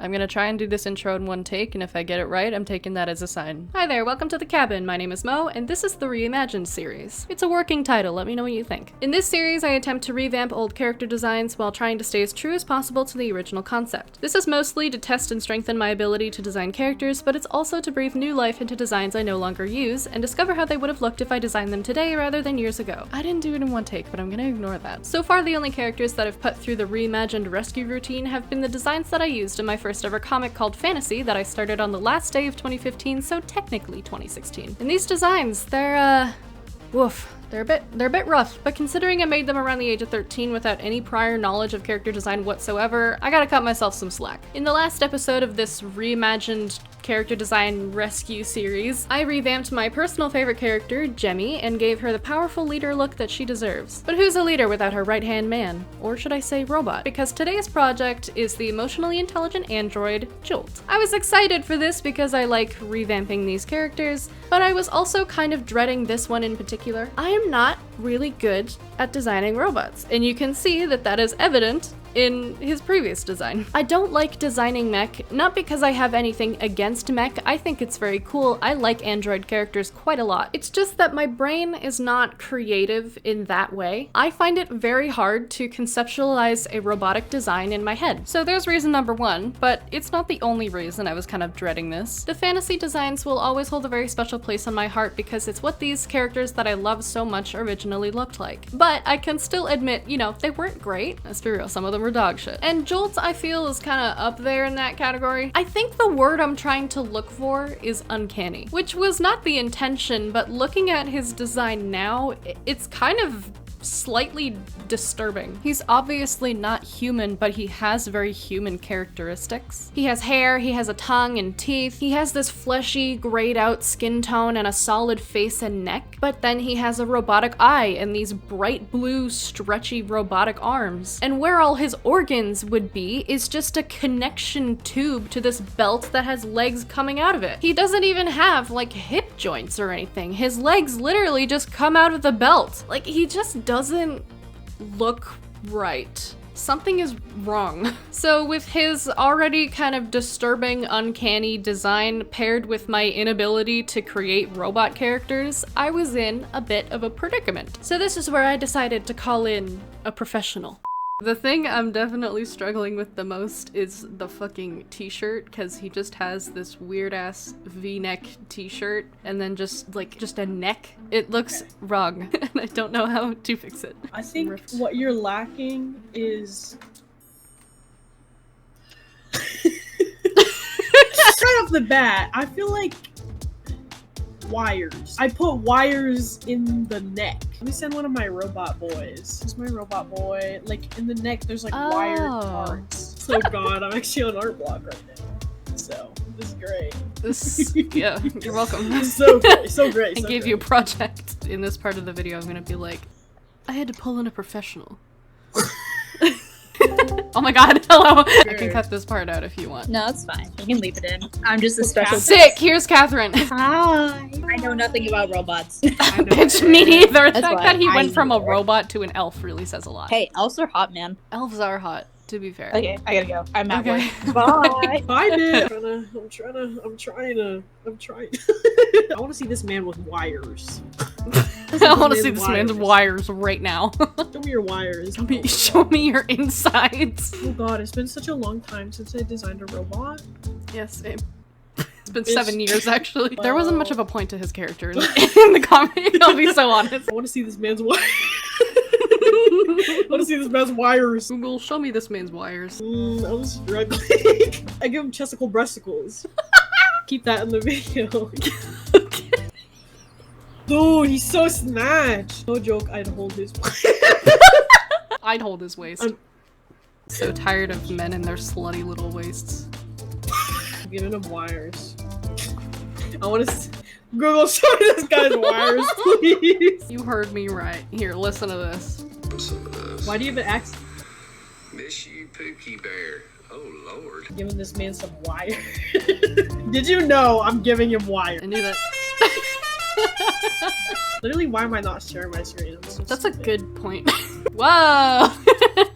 I'm gonna try and do this intro in one take, and if I get it right, I'm taking that as a sign. Hi there, welcome to the cabin. My name is Mo, and this is the Reimagined series. It's a working title, let me know what you think. In this series, I attempt to revamp old character designs while trying to stay as true as possible to the original concept. This is mostly to test and strengthen my ability to design characters, but it's also to breathe new life into designs I no longer use, and discover how they would have looked if I designed them today rather than years ago. I didn't do it in one take, but I'm gonna ignore that. So far, the only characters that I've put through the Reimagined rescue routine have been the designs that I used in my first ever comic called PHANTASI that I started on the last day of 2015, so technically 2016. And these designs, they're a bit rough, but considering I made them around the age of 13 without any prior knowledge of character design whatsoever, I gotta cut myself some slack. In the last episode of this Reimagined character design rescue series, I revamped my personal favorite character, Jemmy, and gave her the powerful leader look that she deserves. But who's a leader without her right-hand man? Or should I say robot? Because today's project is the emotionally intelligent android, JOLT. I was excited for this because I like revamping these characters, but I was also kind of dreading this one in particular. I am not really good at designing robots, and you can see that that is evident in his previous design. I don't like designing mech, not because I have anything against mech. I think it's very cool. I like android characters quite a lot. It's just that my brain is not creative in that way. I find it very hard to conceptualize a robotic design in my head. So there's reason number one, but it's not the only reason I was kind of dreading this. The fantasy designs will always hold a very special place on my heart because it's what these characters that I love so much originally looked like. But I can still admit, you know, they weren't great. Let's be real, some of them were dog shit. And Jolt, I feel, is kind of up there in that category. I think the word I'm trying to look for is uncanny, which was not the intention, but looking at his design now, it's kind of slightly disturbing. He's obviously not human, but he has very human characteristics. He has hair, he has a tongue and teeth, he has this fleshy, grayed out skin tone and a solid face and neck, but then he has a robotic eye and these bright blue, stretchy robotic arms. And where all his organs would be is just a connection tube to this belt that has legs coming out of it. He doesn't even have like hip joints or anything. His legs literally just come out of the belt. Like, he just doesn't look right. Something is wrong. So with his already kind of disturbing, uncanny design paired with my inability to create robot characters, I was in a bit of a predicament. So this is where I decided to call in a professional. The thing I'm definitely struggling with the most is the fucking t-shirt, because he just has this weird ass v-neck t-shirt and then just a neck. It looks wrong and I don't know how to fix it. I think what you're lacking is right off the bat, I feel like wires. I put wires in the neck. Let me send one of my robot boys. This is my robot boy. Like, in the neck, there's like wired parts. So god, I'm actually on art block right now. So, this is great. Yeah, you're welcome. So great, so great. I gave you a project. In this part of the video, I'm gonna be like, I had to pull in a professional. Oh my god, hello! Sure. I can cut this part out if you want. No, it's fine. You can leave it in. I'm just a special. Sick! Here's Catherine. Hi! I know nothing about robots. Bitch, me neither. The fact that he went from a robot to an elf really says a lot. Hey, elves are hot, man. Elves are hot, to be fair. Okay, I gotta go. I'm at work. Bye! Bye, man! I'm trying. I want to see this man with wires. I want to see this man's wires right now. Show me your wires. Show me your insides. Oh god, it's been such a long time since I designed a robot. Yes, same. It's been 7 years, actually. There wasn't much of a point to his character in the comic, I'll be so honest. I want to see this man's wires. I want to see this man's wires. Google, show me this man's wires. I'm struggling. I give him chesticle breasticles. Keep that in the video. Dude, he's so snatched. No joke, I'd hold his waist. I'd hold his waist. I'm so tired of men and their slutty little waists. I'm giving him wires. I want to Google, show me this guy's wires, please. You heard me right. Here, listen to this. Why do you have an accent? Miss you, Pookie Bear. Oh, Lord. I'm giving this man some wire. Did you know I'm giving him wire? I knew that. Literally, why am I not sharing my screen? That's a good point. Whoa!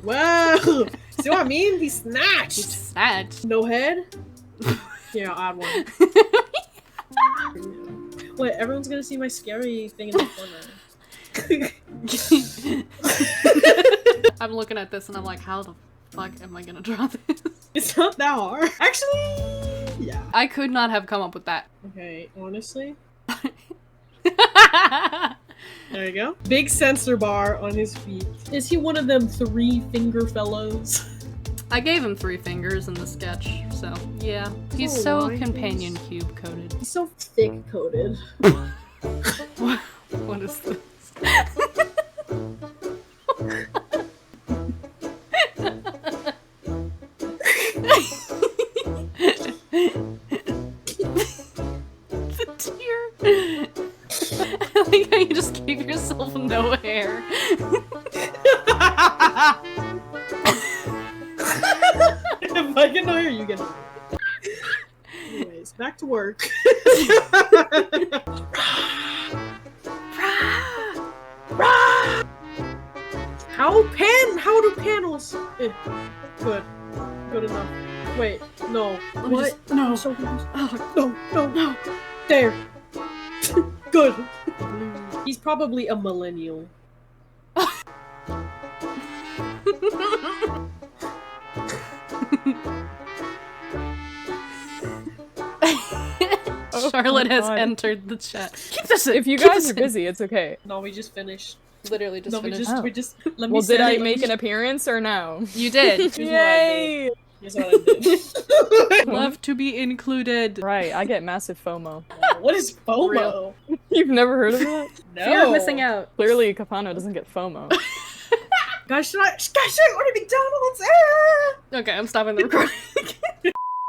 Whoa! See what I mean? He He snatched. snatched. No head? Yeah, I'll add one. Wait, everyone's gonna see my scary thing in the corner. I'm looking at this and I'm like, how the fuck am I gonna draw this? It's not that hard. Actually, yeah. I could not have come up with that. Okay, honestly. There you go. Big sensor bar on his feet. Is he one of them 3 finger fellows? I gave him 3 fingers in the sketch, so yeah. He's Oh, so why? companion cube coated. He's so thick coated. What is this? The tear. I like how you just gave yourself no hair. If I can hire you, get it. Anyways, back to work. How do panels? Good. Good enough. Wait, no. Let me What? just- no. I'm so confused. Oh, No. There. Good. He's probably a millennial. Charlotte has God. entered the chat. Keep this in. If you keep guys this are in. busy, it's okay. No, we just finished. Literally just No, we finished. just, Oh. we just, let me Well, did say I it. make an appearance or no? You did. Here's what I Yay! Here's what I did. Love to be included. Right, I get massive FOMO. What is FOMO? Real. You've never heard of that? No. Fear of missing out. Clearly, Capano doesn't get FOMO. Guys, should I order McDonald's? Ah! Okay, I'm stopping the recording.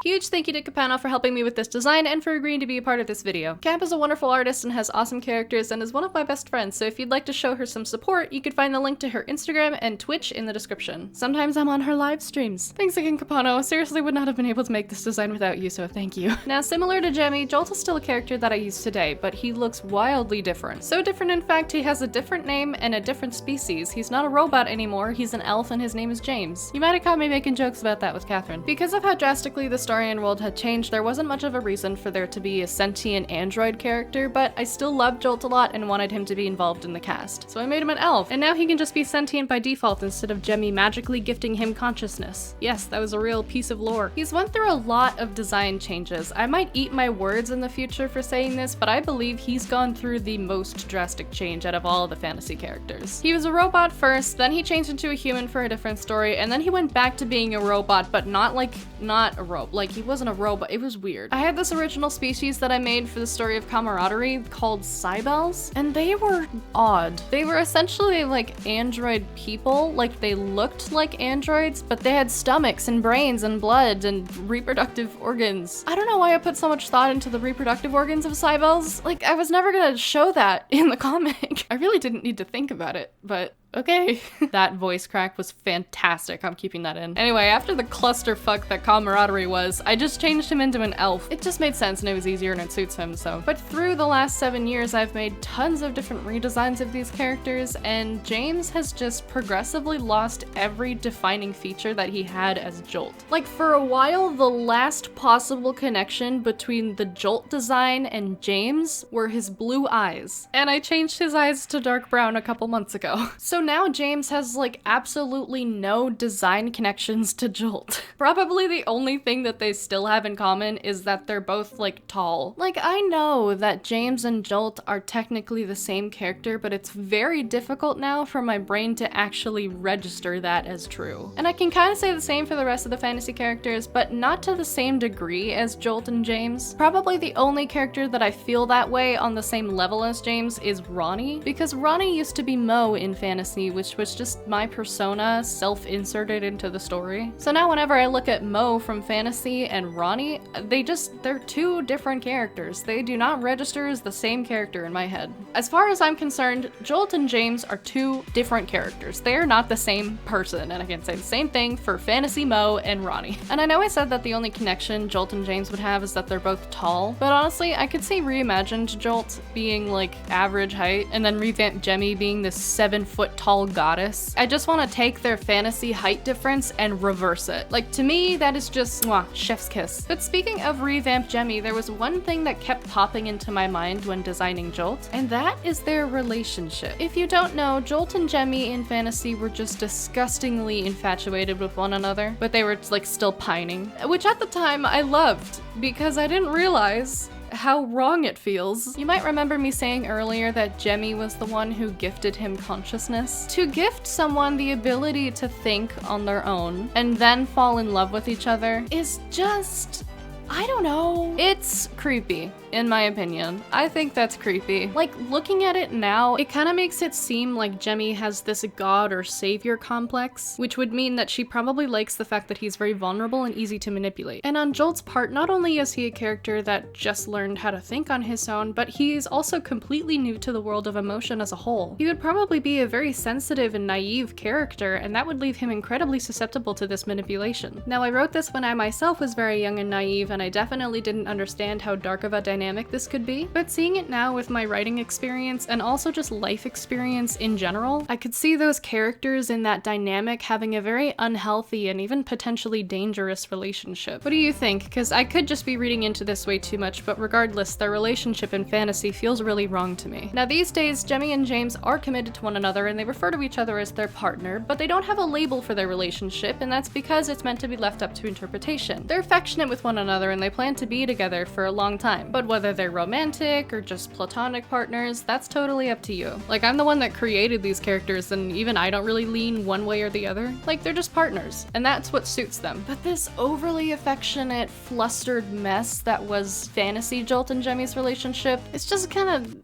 Huge thank you to QAPANO for helping me with this design and for agreeing to be a part of this video. Cap is a wonderful artist and has awesome characters and is one of my best friends, so if you'd like to show her some support, you could find the link to her Instagram and Twitch in the description. Sometimes I'm on her live streams. Thanks again, QAPANO. Seriously would not have been able to make this design without you, so thank you. Now, similar to Jemmy, Jolt is still a character that I use today, but he looks wildly different. So different, in fact, he has a different name and a different species. He's not a robot anymore, he's an elf and his name is James. You might have caught me making jokes about that with Catherine. Because of how drastically the story and world had changed, there wasn't much of a reason for there to be a sentient android character, but I still loved Jolt a lot and wanted him to be involved in the cast. So I made him an elf, and now he can just be sentient by default instead of Jemmy magically gifting him consciousness. Yes, that was a real piece of lore. He's went through a lot of design changes. I might eat my words in the future for saying this, but I believe he's gone through the most drastic change out of all of the fantasy characters. He was a robot first, then he changed into a human for a different story, and then he went back to being a robot, but not a robot. Like, he wasn't a robot. It was weird. I had this original species that I made for the story of camaraderie called Cybels, and they were odd. They were essentially like android people. Like, they looked like androids, but they had stomachs and brains and blood and reproductive organs. I don't know why I put so much thought into the reproductive organs of Cybels. Like, I was never gonna show that in the comic. I really didn't need to think about it, but okay. That voice crack was fantastic. I'm keeping that in. Anyway, after the clusterfuck that camaraderie was, I just changed him into an elf. It just made sense and it was easier and it suits him, so. But through the last 7 years, I've made tons of different redesigns of these characters, and James has just progressively lost every defining feature that he had as Jolt. Like, for a while, the last possible connection between the Jolt design and James were his blue eyes. And I changed his eyes to dark brown a couple months ago. So now James has like absolutely no design connections to Jolt. Probably the only thing that they still have in common is that they're both like tall. Like, I know that James and Jolt are technically the same character, but it's very difficult now for my brain to actually register that as true. And I can kind of say the same for the rest of the fantasy characters, but not to the same degree as Jolt and James. Probably the only character that I feel that way on the same level as James is Ronnie, because Ronnie used to be Mo in fantasy, which was just my persona self-inserted into the story. So now whenever I look at Mo from fantasy and Ronnie, they're two different characters. They do not register as the same character in my head. As far as I'm concerned, Jolt and James are two different characters. They are not the same person, and I can say the same thing for fantasy Mo and Ronnie. And I know I said that the only connection Jolt and James would have is that they're both tall, but honestly, I could see reimagined Jolt being like average height, and then revamped Jemmy being this 7 foot tall goddess. I just want to take their fantasy height difference and reverse it. Like, to me, that is just, mwah, chef's kiss. But speaking of revamped Jemmy, there was one thing that kept popping into my mind when designing Jolt, and that is their relationship. If you don't know, Jolt and Jemmy in fantasy were just disgustingly infatuated with one another, but they were like still pining, which at the time I loved because I didn't realize how wrong it feels. You might remember me saying earlier that Jemmy was the one who gifted him consciousness. To gift someone the ability to think on their own and then fall in love with each other is just, I don't know. It's creepy, in my opinion. I think that's creepy. Like, looking at it now, it kind of makes it seem like Jemmy has this god or savior complex, which would mean that she probably likes the fact that he's very vulnerable and easy to manipulate. And on Jolt's part, not only is he a character that just learned how to think on his own, but he is also completely new to the world of emotion as a whole. He would probably be a very sensitive and naive character, and that would leave him incredibly susceptible to this manipulation. Now, I wrote this when I myself was very young and naive, and I definitely didn't understand how dark of a dynamic this could be, but seeing it now with my writing experience and also just life experience in general, I could see those characters in that dynamic having a very unhealthy and even potentially dangerous relationship. What do you think? Because I could just be reading into this way too much, but regardless, their relationship in fantasy feels really wrong to me. Now these days, Jemmy and James are committed to one another and they refer to each other as their partner, but they don't have a label for their relationship, and that's because it's meant to be left up to interpretation. They're affectionate with one another and they plan to be together for a long time, but whether they're romantic or just platonic partners, that's totally up to you. Like, I'm the one that created these characters and even I don't really lean one way or the other. Like, they're just partners, and that's what suits them. But this overly affectionate, flustered mess that was fantasy Jolt and Jemmy's relationship, it's just kind of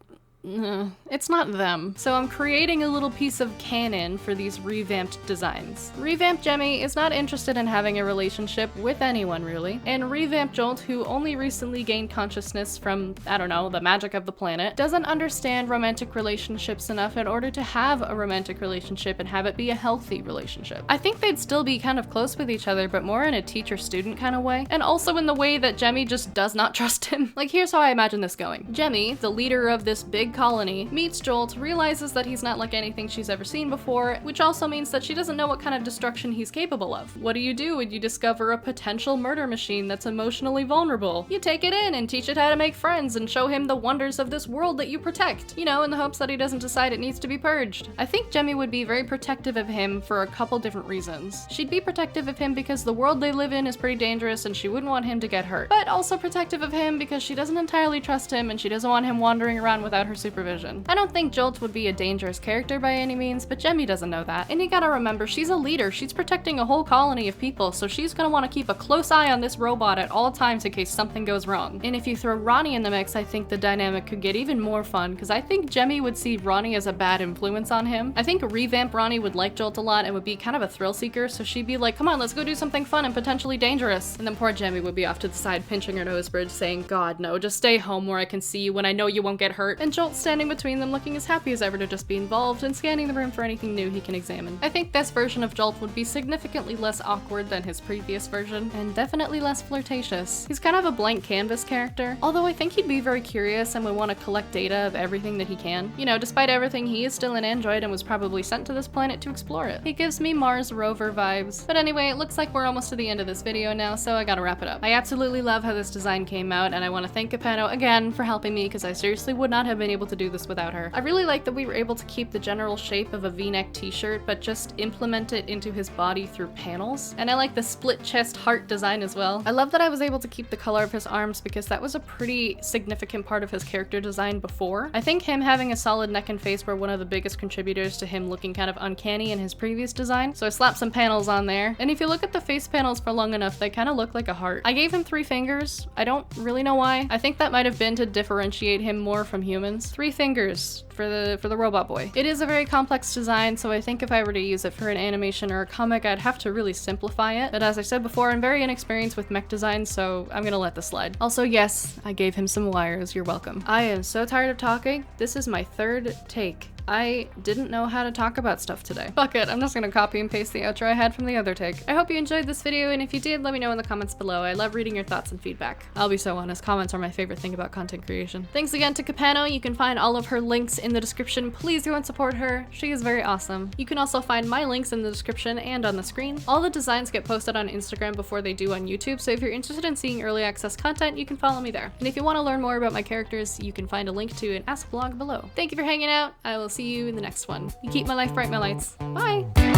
it's not them. So I'm creating a little piece of canon for these revamped designs. Revamped Jemmy is not interested in having a relationship with anyone really, and revamped Jolt, who only recently gained consciousness from, I don't know, the magic of the planet, doesn't understand romantic relationships enough in order to have a romantic relationship and have it be a healthy relationship. I think they'd still be kind of close with each other, but more in a teacher-student kind of way, and also in the way that Jemmy just does not trust him. Like, here's how I imagine this going. Jemmy, the leader of this big colony, meets Jolt, realizes that he's not like anything she's ever seen before, which also means that she doesn't know what kind of destruction he's capable of. What do you do when you discover a potential murder machine that's emotionally vulnerable? You take it in and teach it how to make friends and show him the wonders of this world that you protect, you know, in the hopes that he doesn't decide it needs to be purged. I think Jemmy would be very protective of him for a couple different reasons. She'd be protective of him because the world they live in is pretty dangerous and she wouldn't want him to get hurt, but also protective of him because she doesn't entirely trust him and she doesn't want him wandering around without her supervision. I don't think Jolt would be a dangerous character by any means, but Jemmy doesn't know that. And you gotta remember, she's a leader. She's protecting a whole colony of people, so she's gonna want to keep a close eye on this robot at all times in case something goes wrong. And if you throw Ronnie in the mix, I think the dynamic could get even more fun, because I think Jemmy would see Ronnie as a bad influence on him. I think revamp Ronnie would like Jolt a lot and would be kind of a thrill seeker, so she'd be like, come on, let's go do something fun and potentially dangerous. And then poor Jemmy would be off to the side pinching her nose bridge saying, God no, just stay home where I can see you when I know you won't get hurt. And Jolt standing between them looking as happy as ever to just be involved and scanning the room for anything new he can examine. I think this version of Jolt would be significantly less awkward than his previous version, and definitely less flirtatious. He's kind of a blank canvas character, although I think he'd be very curious and would want to collect data of everything that he can. You know, despite everything, he is still an android and was probably sent to this planet to explore it. He gives me Mars rover vibes. But anyway, it looks like we're almost to the end of this video now, so I gotta wrap it up. I absolutely love how this design came out, and I want to thank QAPANO again for helping me, because I seriously would not have been able to do this without her. I really like that we were able to keep the general shape of a v-neck t-shirt, but just implement it into his body through panels. And I like the split chest heart design as well. I love that I was able to keep the color of his arms because that was a pretty significant part of his character design before. I think him having a solid neck and face were one of the biggest contributors to him looking kind of uncanny in his previous design, so I slapped some panels on there. And if you look at the face panels for long enough, they kind of look like a heart. I gave him 3 fingers. I don't really know why. I think that might have been to differentiate him more from humans. 3 fingers for the robot boy. It is a very complex design, so I think if I were to use it for an animation or a comic, I'd have to really simplify it. But as I said before, I'm very inexperienced with mech design, so I'm gonna let this slide. Also, yes, I gave him some wires. You're welcome. I am so tired of talking. This is my 3rd take I didn't know how to talk about stuff today. Fuck it, I'm just gonna copy and paste the outro I had from the other take. I hope you enjoyed this video, and if you did, let me know in the comments below. I love reading your thoughts and feedback. I'll be so honest, comments are my favorite thing about content creation. Thanks again to QAPANO. You can find all of her links in the description. Please go and support her. She is very awesome. You can also find my links in the description and on the screen. All the designs get posted on Instagram before they do on YouTube, so if you're interested in seeing early access content, you can follow me there. And if you want to learn more about my characters, you can find a link to an Ask blog below. Thank you for hanging out. I will see you in the next one. You keep my life bright, my lights. Bye!